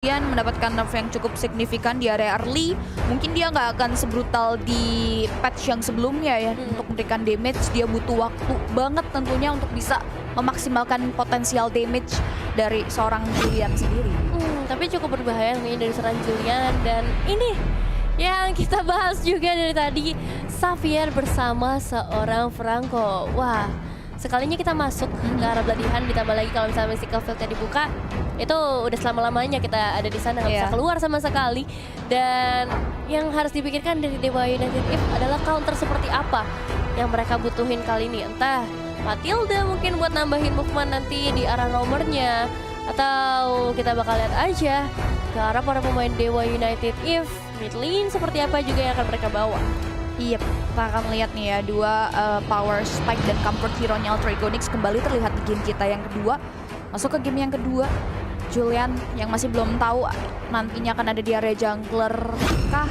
mendapatkan nerf yang cukup signifikan di area early. Mungkin dia nggak akan sebrutal di patch yang sebelumnya ya. Untuk memberikan damage dia butuh waktu banget tentunya untuk bisa memaksimalkan potensial damage dari seorang Julian sendiri. Tapi cukup berbahaya nih dari seorang Julian. Dan ini yang kita bahas juga dari tadi, Xavier bersama seorang Franco. Wah, sekalinya kita masuk ke arah beladihan, ditambah lagi kalau misalnya mystical field-nya dibuka, itu udah selama-lamanya kita ada di sana, nggak bisa keluar sama sekali. Dan yang harus dipikirkan dari Dewa United Eve adalah counter seperti apa yang mereka butuhin kali ini. Entah Matilda mungkin buat nambahin movement nanti di arah roamernya, atau kita bakal lihat aja ke arah para pemain Dewa United Eve mid lane seperti apa juga yang akan mereka bawa. Iya, kita akan lihat nih ya dua power spike dan comfort hero-nya Ultra Egonix kembali terlihat di game kita yang kedua. Masuk ke game yang kedua, Julian yang masih belum tahu nantinya akan ada di area jungler kah?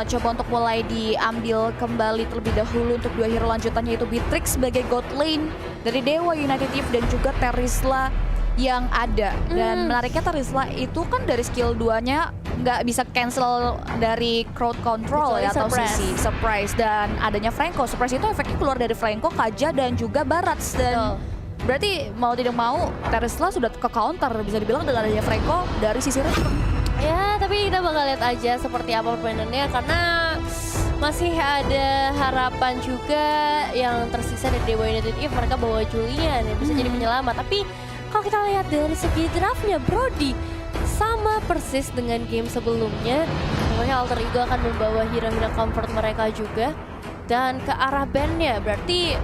Coba untuk mulai diambil kembali terlebih dahulu untuk dua hero lanjutannya, yaitu Beatrix sebagai god lane dari Dewa United Eve dan juga Terizla yang ada. Dan menariknya Terizla itu kan dari skill 2-nya nggak bisa cancel dari crowd control ya, atau sisi surprise. Dan adanya Franco, surprise itu efeknya keluar dari Franco, Kaja dan juga Barats. Dan berarti mau tidak mau Terizla sudah ke counter bisa dibilang dengan adanya Franco dari sisi respon. Ya, tapi kita bakal lihat aja seperti apa permainannya, karena masih ada harapan juga yang tersisa dari Dewa United Eve. Mereka bawa Julian yang bisa jadi penyelamat. Tapi kalau kita lihat dari segi draftnya, Brody sama persis dengan game sebelumnya. Pokoknya Alter Ego akan membawa hero-hero comfort mereka juga. Dan ke arah bandnya, berarti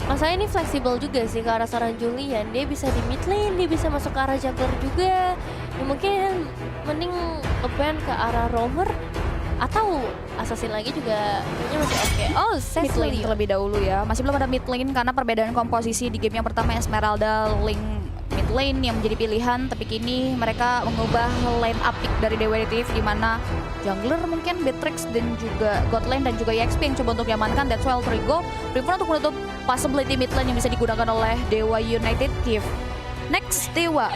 masalahnya ini fleksibel juga sih ke arah seorang Julian. Dia bisa di mid lane, dia bisa masuk ke arah jungler juga. Ya mungkin mending nge-ban ke arah roamer atau assassin lagi juga kayaknya masih oke. Oh, Mid lane terlebih dahulu ya. Masih belum ada mid lane karena perbedaan komposisi di game yang pertama Esmeralda Link mid lane yang menjadi pilihan, tapi kini mereka mengubah line up pick dari Dewa United Eve di mana jungler mungkin Beatrix dan juga god lane dan juga EXP yang coba untuk diamankan. That's why Ultra Ego prefer untuk menutup possibility mid lane yang bisa digunakan oleh Dewa United Eve. Next, Dewa.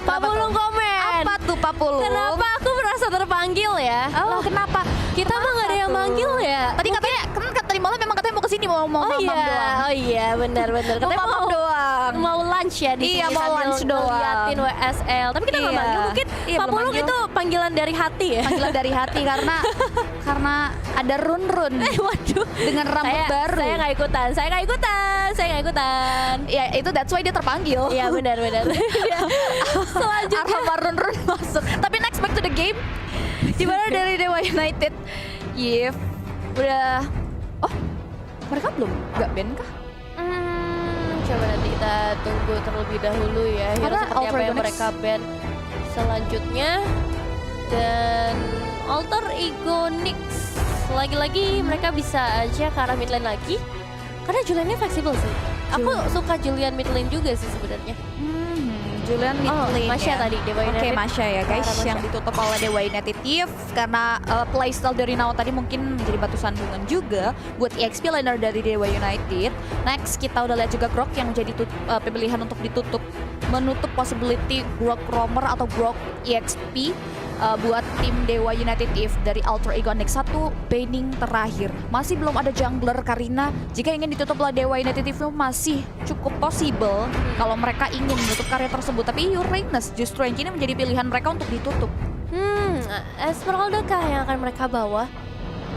Pak Pulung komen. Apa tuh Pak Pulung? Kenapa aku merasa terpanggil ya? Oh, kenapa? Kita mah gak ada yang manggil ya? Tadi katanya, kan tadi malam memang katanya mau kesini mau mamam doang. Oh iya, benar-benar. Katanya mamam doang. Mau lunch ya di sini. Iya, mau lunch doang. Liatin WSL. Tapi kita nggak manggil, mungkin Pak Pulung itu panggilan dari hati ya? Panggilan dari hati karena ada run-run. Waduh. Dengan rambut baru. Saya nggak ikutan. Ya itu that's why dia terpanggil. Iya benar-benar. Selanjutnya Aroma run-run masuk. Tapi next back to the game. Dimana dari Dewa United Eve udah, mereka belum nggak ban kah? Coba nanti kita tunggu terlebih dahulu ya. Hero seperti apa yang mereka ban selanjutnya. Dan Alter Egonix lagi-lagi mereka bisa aja ke arah mid lane lagi, karena Juliannya fleksibel sih. Aku suka Julian mid lane juga sih sebenarnya. Julian mid lane Masya ya. tadi Dewa United. Oke, Masya ya guys, Masya yang ditutup oleh Dewa United Eve karena playstyle dari Nao tadi mungkin menjadi batu sandungan juga buat EXP laner dari Dewa United. Next kita udah lihat juga Grok yang menjadi pilihan untuk menutup possibility Grok roamer atau Grok EXP buat tim Dewa United Eve dari Ultra Egonix. Satu banning terakhir, masih belum ada jungler Karina. Jika ingin ditutup oleh Dewa United Eve masih cukup possible kalau mereka ingin menutup karya tersebut. Tapi Uranus justru yang ini menjadi pilihan mereka untuk ditutup. Esmeralda kah yang akan mereka bawa?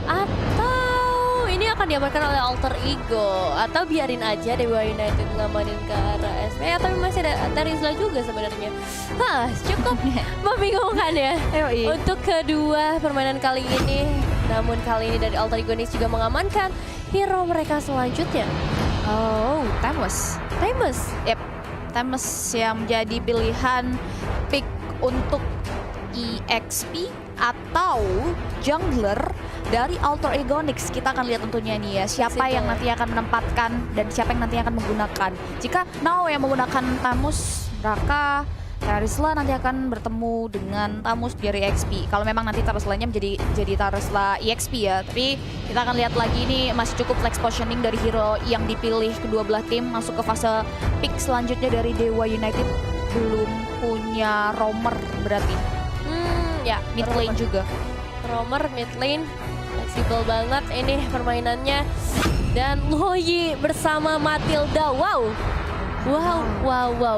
Atau ini akan diamankan oleh Alter Ego? Atau biarin aja Dewa United ngamanin ke arah SP? Tapi masih ada Terizla juga sebenarnya. Cukup membingungkan ya untuk kedua permainan kali ini. Namun kali ini dari Alter Egonix juga mengamankan hero mereka selanjutnya. Oh, Tamus. Yep, Tamus yang menjadi pilihan pick untuk EXP atau jungler dari Alter Egonix. Kita akan lihat tentunya nih ya, siapa yang nanti akan menempatkan dan siapa yang nanti akan menggunakan. Jika Nao yang menggunakan Tamus, Raka, Terizla nanti akan bertemu dengan Tamus dari EXP. Kalau memang nanti Terizlanya jadi Terizla EXP ya. Tapi kita akan lihat lagi, ini masih cukup flex positioning dari hero yang dipilih kedua belah tim masuk ke fase pick selanjutnya dari Dewa United. belum punya roamer berarti. Ya, Mid lane juga. Roamer mid lane fleksibel banget ini permainannya. Dan Loyi bersama Matilda. Wow.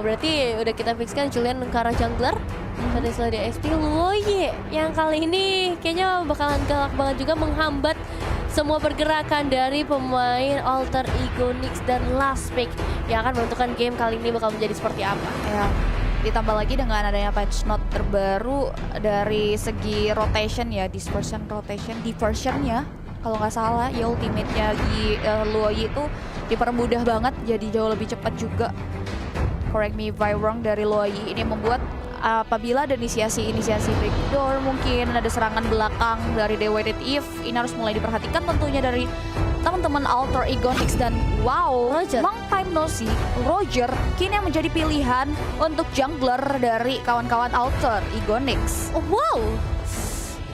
Berarti udah kita fixkan Julian ke arah jungler. Tadi setelah di SP Loyi yang kali ini kayaknya bakalan galak banget juga menghambat semua pergerakan dari pemain Alter Ego Nyx dan Last Pick yang akan menentukan game kali ini bakal menjadi seperti apa. Ya. Ditambah lagi dengan adanya patch note terbaru dari segi rotation ya, diversionnya kalau nggak salah ya, ultimate-nya di Luoyi itu dipermudah banget jadi jauh lebih cepat juga. Correct me if I'm wrong, dari Luoyi ini membuat apabila ada inisiasi backdoor, mungkin ada serangan belakang dari Dewa United Eve, ini harus mulai diperhatikan tentunya dari teman-teman Alter Ego Nyx. Dan Roger. long time no see, Roger kini yang menjadi pilihan untuk jungler dari kawan-kawan Alter Ego Nyx. Wow,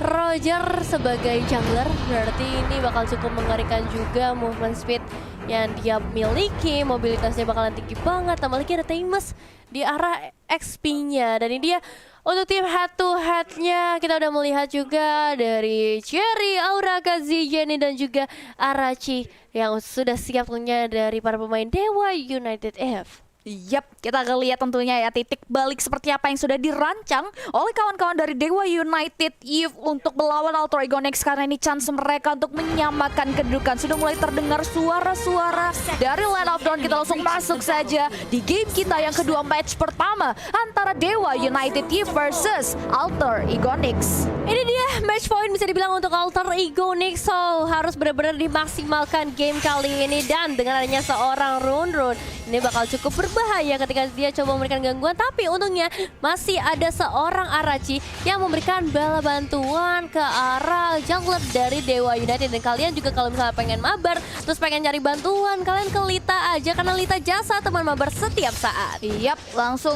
Roger sebagai jungler berarti ini bakal cukup mengerikan juga movement speed yang dia miliki, mobilitasnya bakalan tinggi banget, tambah lagi ada Timus di arah XP-nya. Dan ini dia untuk tim head to head-nya, kita udah melihat juga dari Cherry, Aura, Kazi, Jenny dan juga Arachi yang sudah siap tentunya dari para pemain Dewa United F. Yap, kita akan lihat tentunya ya titik balik seperti apa yang sudah dirancang oleh kawan-kawan dari Dewa United Eve untuk melawan Alter Ego Nyx, karena ini chance mereka untuk menyamakan kedudukan. Sudah mulai terdengar suara-suara dari Land of Dawn. Kita langsung masuk saja di game kita yang kedua, match pertama antara Dewa United Eve versus Alter Ego Nyx. Ini dia match point bisa dibilang untuk Alter Ego Nyx, so harus benar-benar dimaksimalkan game kali ini. Dan dengan adanya seorang Run, ini bakal cukup berbahaya ketika dia coba memberikan gangguan, tapi untungnya masih ada seorang Arachi yang memberikan bala bantuan ke arah jungler dari Dewa United. Dan kalian juga kalau misalnya pengen mabar terus pengen nyari bantuan, kalian ke Lita aja karena Lita jasa teman mabar setiap saat. Yap, langsung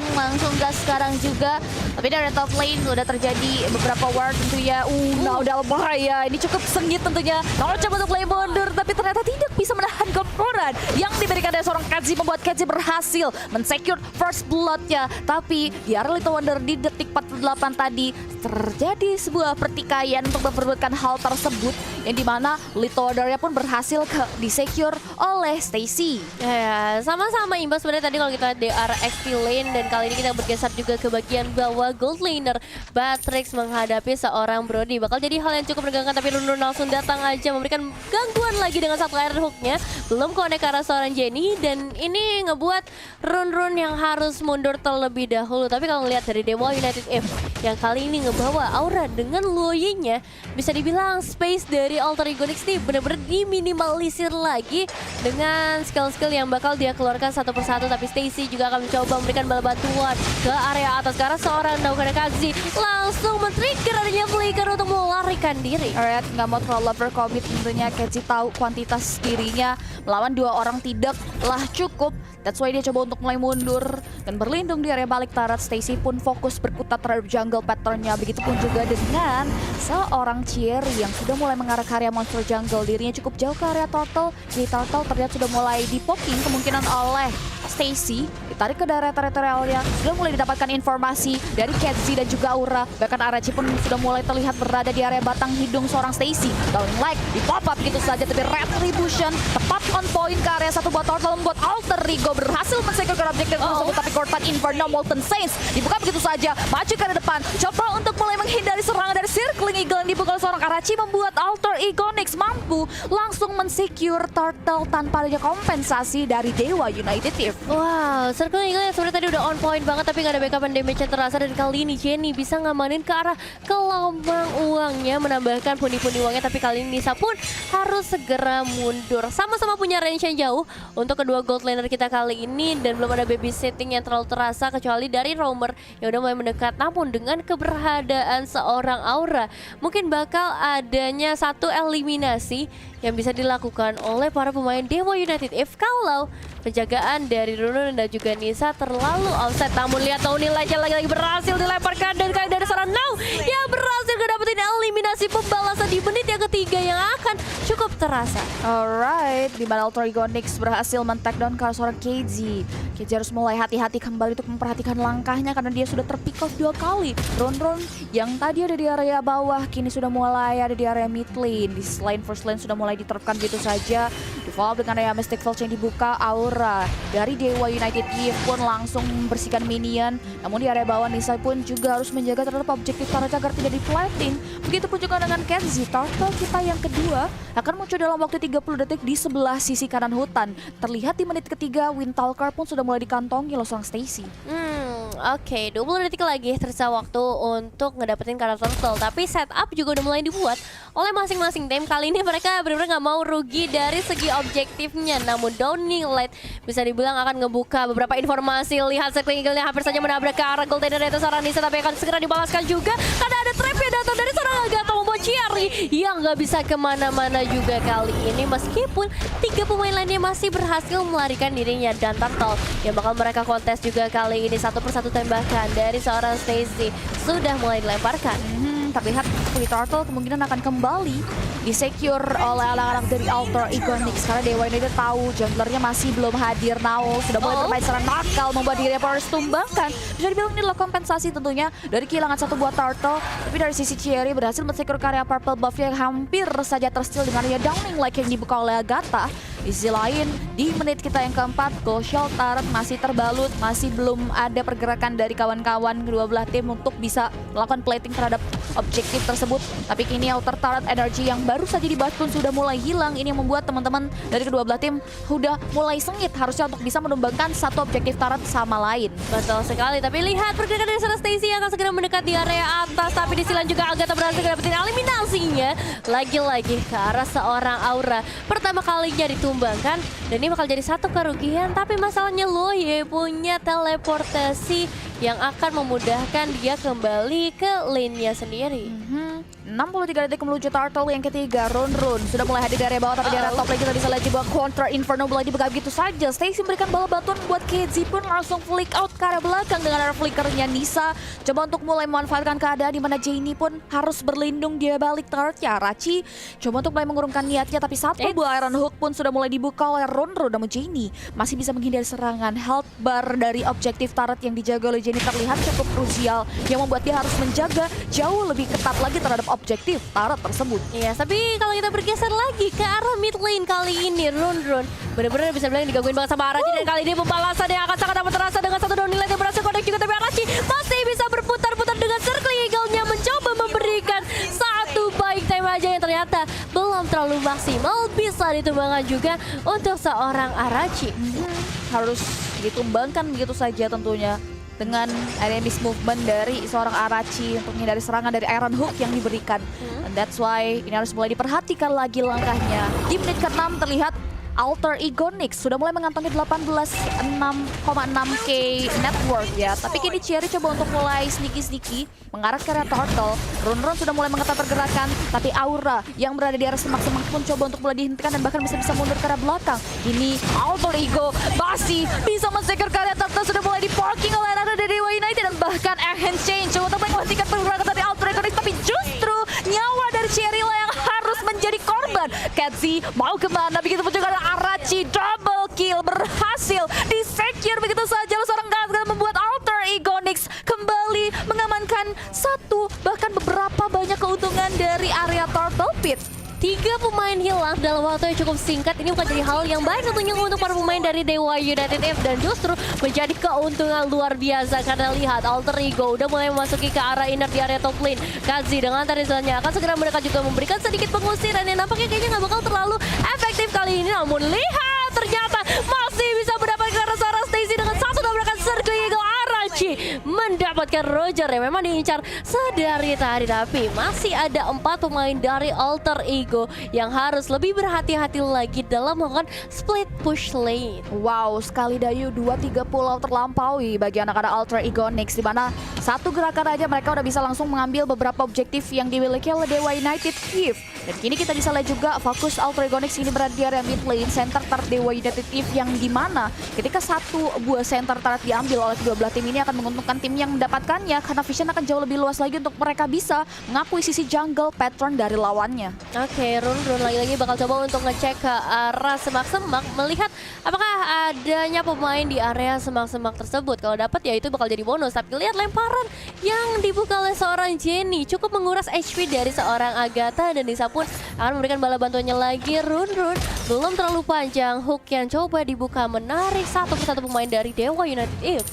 gas sekarang juga. Tapi dari top lane udah terjadi beberapa ward tentunya. Nah udah bahaya. Ini cukup sengit tentunya. Nah coba untuk play mundur, tapi ternyata tidak bisa menahan gempuran yang diberikan dari seorang Kazi, membuat Kazi berhasil men-secure first blood-nya. Tapi di area Little Wonder di detik 48 tadi terjadi sebuah pertikaian untuk memperebutkan hal tersebut, yang dimana Little Wonder-nya pun berhasil di-secure oleh Stacy. Ya, sama-sama imbas sebenarnya tadi kalau kita lihat di arah XP lane. Dan kali ini kita bergeser juga ke bagian bawah gold laner. Batrix menghadapi seorang Brody. Bakal jadi hal yang cukup menegangkan, tapi Run langsung datang aja memberikan gangguan lagi dengan satu air hook-nya. Belum connect ke arah seorang Jenny, dan ini ngebuat Run yang harus mundur terlebih dahulu. Tapi kalau ngelihat dari Dewa United F yang kali ini ngebawa Aura dengan Luoyi-nya, bisa dibilang space dari Alter Ego Nyx nih benar-benar diminimalisir lagi dengan skill-skill yang bakal dia keluarkan satu persatu. Tapi Stacy juga akan mencoba memberikan bala bantuan ke area atas, karena seorang Kazi langsung men-trigger adanya flicker untuk melarikan diri. Alright, nggak mau terlalu overcommit tentunya. Kazi tahu kuantitas dirinya melawan dua orang tidaklah cukup. That's why dia coba untuk mulai mundur dan berlindung di area balik turret. Stacy pun fokus berkutat terhadap jungle pattern-nya. Begitupun juga dengan seorang Cherry yang sudah mulai mengarah ke area monster jungle. Dirinya cukup jauh ke area turtle. Di turtle terlihat sudah mulai di-poking kemungkinan oleh Stacy. Ditarik ke daerah teritorialnya. Sudah mulai didapatkan informasi dari Kazi dan juga Aura. Bahkan Arachi pun sudah mulai terlihat berada di area batang hidung seorang Stacy. Downing like di pop up gitu saja, tapi Retribution tepat on point ke area satu buat turtle, membuat Alter Ego berhasil men-secure objektif tersebut. Tapi Korban Inferno Molten Saints dibuka begitu saja, maju ke arah depan, coba untuk mulai menghindari serangan dari Circling Eagle yang dibuka oleh seorang Arachi, membuat Alter Ego Nyx mampu langsung men-secure turtle tanpa adanya kompensasi dari Dewa United Eve. Wow, Circling Eagle yang sebenarnya tadi udah on point banget, tapi nggak ada backup and damage yang terasa. Dan kali ini Jenny bisa ngamanin ke arah gelombang uangnya, menambahkan pundi-pundi uangnya. Tapi kali ini Nisa pun harus segera mundur. Sama-sama punya range yang jauh untuk kedua gold laner kita kali ini, dan belum ada babysitting yang terlalu terasa kecuali dari Roamer yang udah mulai mendekat. Namun dengan keberadaan seorang Aura, mungkin bakal adanya satu eliminasi yang bisa dilakukan oleh para pemain Dewa United F kalau penjagaan dari Runun dan juga Nisa terlalu offset. Namun lihat Tony Legend lagi-lagi berhasil dilemparkan, dan kayak dari seorang Now yang berhasil dapetin eliminasi pembalasan di menit yang ketiga yang akan cukup terasa. Alright, di mana Alter Ego Nyx berhasil men-take down ke seorang KZ. KZ harus mulai hati-hati kembali untuk memperhatikan langkahnya karena dia sudah terpick off 2 kali. Ron yang tadi ada di area bawah kini sudah mulai ada di area mid lane. Di line first lane sudah mulai diterapkan gitu saja. Di follow dengan area Mystic Falls yang dibuka, Aura dari Dewa United Eve pun langsung membersihkan minion. Namun di area bawah Nisa pun juga harus menjaga terhadap objektif para agar tidak di-plating. Begitupun juga dengan Kenzie. Turtle kita yang kedua akan muncul dalam waktu 30 detik di sebelah sisi kanan hutan. Terlihat di menit ketiga, Windtalker pun sudah mulai dikantongi oleh seorang Stacy. Oke, 20 detik lagi tersisa waktu untuk ngedapetin karakter turtle. Tapi setup juga udah mulai dibuat oleh masing-masing tim. Kali ini mereka benar-benar nggak mau rugi dari segi objektifnya. Namun Downing Light bisa dibilang akan ngebuka beberapa informasi. Lihat Circling Eagle-nya hampir saja menabrak ke arah Golden Raiders seorang Nisa, tapi akan segera dibalaskan juga karena ada trap yang datang dari seorang Agatha membuat Cherry yang nggak bisa kemana-mana juga kali ini. Meskipun 3 pemain lainnya masih berhasil melarikan dirinya, dan Turtle yang bakal mereka kontes juga kali ini. Satu persatu tembakan dari seorang Stacy sudah mulai dilemparkan. Terlihat Free Turtle kemungkinan akan kembali disecure oleh anak-anak dari Alter Ego Nyx karena Dewa United tahu junglernya masih belum hadir. Now sudah mulai bermain secara nakal membuat diri harus tumbangkan. Bisa dibilang ini adalah kompensasi tentunya dari kehilangan satu buah Turtle. Tapi dari sisi Cherry berhasil men-secure karya Purple Buff yang hampir saja tersteal dengan ya Downing Like yang dibuka oleh Agatha. Di sisi lain, di menit kita yang keempat, Gold Shell Turret masih terbalut, masih belum ada pergerakan dari kawan-kawan kedua belah tim untuk bisa melakukan plating terhadap objektif tersebut. Tapi kini Outer Turret Energy yang baru saja dibahas pun sudah mulai hilang. Ini yang membuat teman-teman dari kedua belah tim sudah mulai sengit harusnya untuk bisa menumbangkan satu objektif turret sama lain. Betul sekali, tapi lihat pergerakan dari seorang Stacy yang akan segera mendekat di area atas. Tapi di sisi lain juga Agatha berhasil dapetin eliminasinya. Lagi-lagi ke arah seorang Aura. Pertama kalinya ditumbangkan, dan ini bakal jadi satu kerugian. Tapi masalahnya Loye punya teleportasi yang akan memudahkan dia kembali ke lane-nya sendiri. 63 detik menuju Turtle yang ketiga. Ron sudah mulai hadir di area bawah, tapi di area top lane kita bisa lihat juga counter Inferno mulai dibuka begitu saja. Stacy memberikan bala bantuan buat KZ pun langsung flick out ke arah belakang dengan arah flickernya Nisa. Coba untuk mulai memanfaatkan keadaan di mana Jaini pun harus berlindung dia balik turretnya. Rachi coba untuk mulai mengurungkan niatnya, tapi satu buah Iron Hook pun sudah mulai dibuka oleh Ron. Namun Jaini masih bisa menghindari serangan. Health bar dari objektif turret yang dijaga oleh Jaini terlihat cukup krusial yang membuat dia harus menjaga jauh lebih ketat lagi terhadap objektif turret tersebut. Iya, tapi kalau kita bergeser lagi ke arah mid lane kali ini, Ron benar-benar bisa bilang digangguin banget sama Arachi. Dan kali ini pembalasan yang akan sangat amat terasa dengan satu Downing Light yang berhasil connect juga, tapi Arachi masih bisa berputar-putar dengan Circling Eagle-nya mencoba memberikan satu baik time aja yang ternyata belum terlalu maksimal. Bisa ditumbangkan juga untuk seorang Arachi. Harus ditumbangkan begitu saja tentunya dengan area miss movement dari seorang Arachi untuk menghindari serangan dari Iron Hook yang diberikan. And that's why ini harus mulai diperhatikan lagi langkahnya. Di menit ke-6 terlihat Alter Ego Nyx sudah mulai mengantongi 86,6k network ya. Tapi kini Cherry coba untuk mulai sneaky mengarah ke area Turtle. Ron sudah mulai mengetat pergerakan, tapi Aura yang berada di area semak-semak pun coba untuk mulai dihentikan dan bahkan bisa mundur ke arah belakang. Ini Alter Ego masih bisa men-secure ke area Turtle, sudah mulai di-parking oleh anak dari Dewa United dan bahkan Hand Change coba untuk menghentikan pergerakan dari Alter Ego Nyx, tapi justru nyawa dari Cherry lah yang harus menjadi korban. Kenzie mau kemana? Begitu pun juga ada Arachi, double kill berhasil di-secure begitu saja oleh seorang Gazgal, membuat Alter Ego Nyx kembali mengamankan satu bahkan beberapa banyak keuntungan dari area Turtle Pit. 3 pemain hilang dalam waktu yang cukup singkat. Ini bukan jadi hal yang baik tentunya untuk para pemain dari Dewa United Eve, dan justru menjadi keuntungan luar biasa karena lihat Alter Ego udah mulai memasuki ke arah inner di area top lane. Kazi dengan tarisannya akan segera mereka juga memberikan sedikit pengusiran yang nampaknya kayaknya nggak bakal terlalu efektif kali ini. Namun lihat ternyata masih bisa mendapatkan seorang Stacy dengan satu tabrakan Circling Eagle. Arachi mendapatkan Roger yang memang diincar sedari tadi, tapi masih ada 4 pemain dari Alter Ego yang harus lebih berhati-hati lagi dalam melakukan split push lane. Wow, sekali dayu 2-3 pulau terlampaui bagi anak-anak Alter Ego Nyx, di mana satu gerakan aja mereka udah bisa langsung mengambil beberapa objektif yang dimiliki oleh Dewa United Eve. Dan kini kita bisa lihat juga fokus Alter Ego Nyx ini berada di area mid lane, center turret Dewa United Eve, yang dimana ketika satu buah center turret diambil oleh kedua belah tim ini akan menguntungkan timnya yang mendapatkannya karena vision akan jauh lebih luas lagi untuk mereka bisa mengakuisisi jungle pattern dari lawannya. Oke, Run lagi-lagi bakal coba untuk ngecek ke arah semak-semak, melihat apakah adanya pemain di area semak-semak tersebut. Kalau dapat ya itu bakal jadi bonus. Tapi lihat lemparan yang dibuka oleh seorang Jenny cukup menguras HP dari seorang Agatha, dan Nisa pun akan memberikan bala bantuannya lagi. Run belum terlalu panjang, hook yang coba dibuka menarik satu persatu pemain dari Dewa United Eve.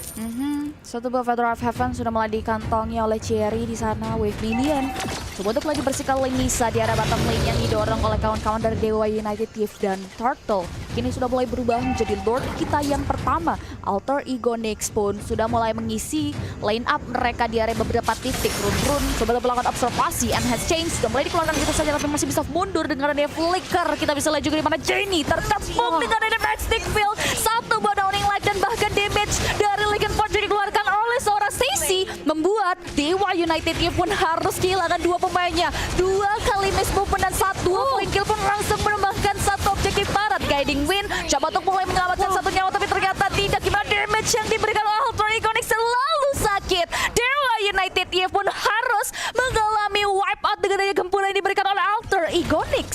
Satu buah Feather of Heaven sudah mulai dikantongi oleh Cherry di sana. Wave minion coba untuk lagi bersihkan lane Nisa di area bottom lane yang didorong oleh kawan-kawan dari Dewa United Eve dan Turtle. Kini sudah mulai berubah menjadi Lord kita yang pertama. Alter Ego Nyx pun sudah mulai mengisi line up mereka di area beberapa titik. Run coba melakukan observasi, enhance change sudah mulai dikeluarkan gitu saja, tapi masih bisa mundur dengan adanya flicker. Kita bisa lihat juga di mana Jenny terkepung dengan adanya Matchstick Field. Satu buah downing light dan bahkan damage dari Legend Forge dikeluarkan oleh seorang Stacy, membuat Dewa United Eve pun harus kehilangan dua pemainnya. Dua kali miss movement dan satu flank kill pun langsung menambahkan satu objektif barat. Guiding Wind coba untuk mulai menyelamatkan satu nyawa, tapi ternyata tidak. Gimana damage yang diberikan oleh Alter Ego Nyx selalu sakit. Dewa United Eve pun harus mengalami wipe out dengan adanya gempuran yang diberikan oleh Alter Ego Nyx.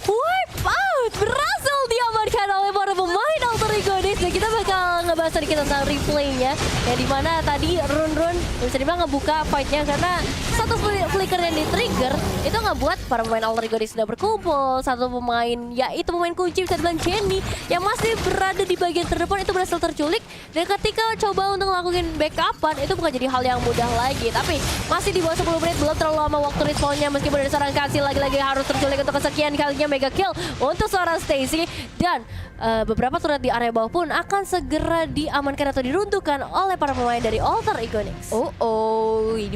Wipe out berhasil diamankan oleh para pemain Alter Ego Nyx, dan kita bakal ngebahas sedikit tentang replaynya, yang dimana tadi Run bisa dibilang ngebuka fightnya karena satu flicker yang di-trigger itu ngebuat para pemain Alter Ego Nyx sudah berkumpul. Satu pemain, yaitu pemain kunci bisa dibilang Jenny, yang masih berada di bagian terdepan itu berhasil terculik, dan ketika coba untuk ngelakuin backupan itu bukan jadi hal yang mudah lagi. Tapi masih di bawah 10 menit, belum terlalu lama waktu respawnnya, meskipun ada seorang Kasih lagi-lagi harus terculik untuk kesekian kalinya. Mega kill untuk seorang Stacy, dan beberapa turret di area bawah pun akan segera diamankan atau diruntuhkan oleh para pemain dari Alter Ego Nyx. Ini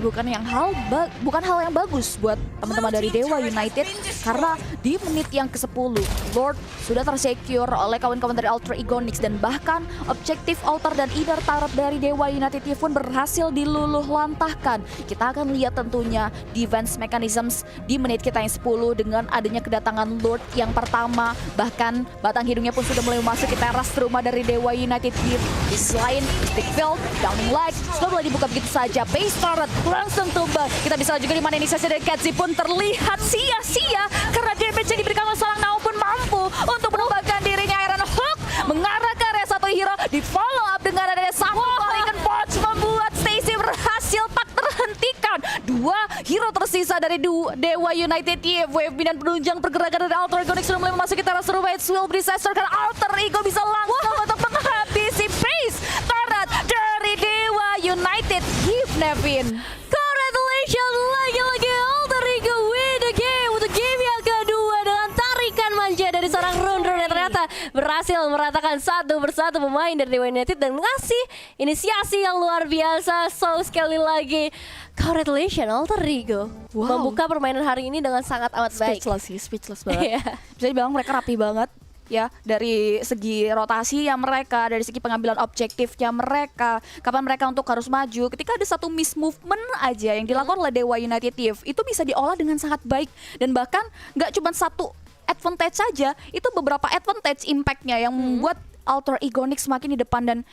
bukan hal yang bagus buat teman-teman dari Dewa United, karena di menit yang ke-10 Lord sudah tersecure oleh kawan-kawan dari Alter Ego Nyx, dan bahkan objektif altar dan inner turret dari Dewa United pun berhasil diluluh lantahkan. Kita akan lihat tentunya defense mechanisms di menit kita yang 10 dengan adanya kedatangan Lord yang pertama, bahkan batang hidungnya pun sudah mulai masuk ke teras rumah dari Dewa United Eve. Di selain stick field, downing light sudah mulai dibuka begitu saja. Base turret langsung tumbang. Kita bisa lihat juga di mana inisiasi dari Katzi pun terlihat sia-sia karena damage yang diberikan oleh seorang Nao pun mampu untuk menumbangkan dirinya. Iron Hook mengarah ke area satu hero, di follow up dengan adanya satu Legend Forge, membuat Stacy berhasil tak terhentikan. Dua hero tersisa dari Dewa United Eve. Wave dan penunjang pergerakan dari Alter Ego Nyx sudah mulai memasuki teras rumah. It will be disaster karena Alter Ego bisa langsung untuk menghabisi base turret dari Dewa United Eve, Nevin. Congratulations, lagi-lagi Alter Ego win the game untuk game yang kedua dengan tarikan manja dari seorang Run yang ternyata berhasil meratakan satu persatu pemain dari Dewa United dan ngasih inisiasi yang luar biasa. So sekali lagi congratulations Alter Ego. Membuka permainan hari ini dengan sangat amat baik. Speechless banget. Bisa dibilang mereka rapi banget ya, dari segi rotasi yang mereka, dari segi pengambilan objektifnya mereka, kapan mereka untuk harus maju. Ketika ada satu miss movement aja yang dilakukan oleh Dewa United Eve, itu bisa diolah dengan sangat baik, dan bahkan nggak cuma satu advantage saja, itu beberapa advantage impactnya yang membuat Alter Ego Nyx semakin di depan. Dan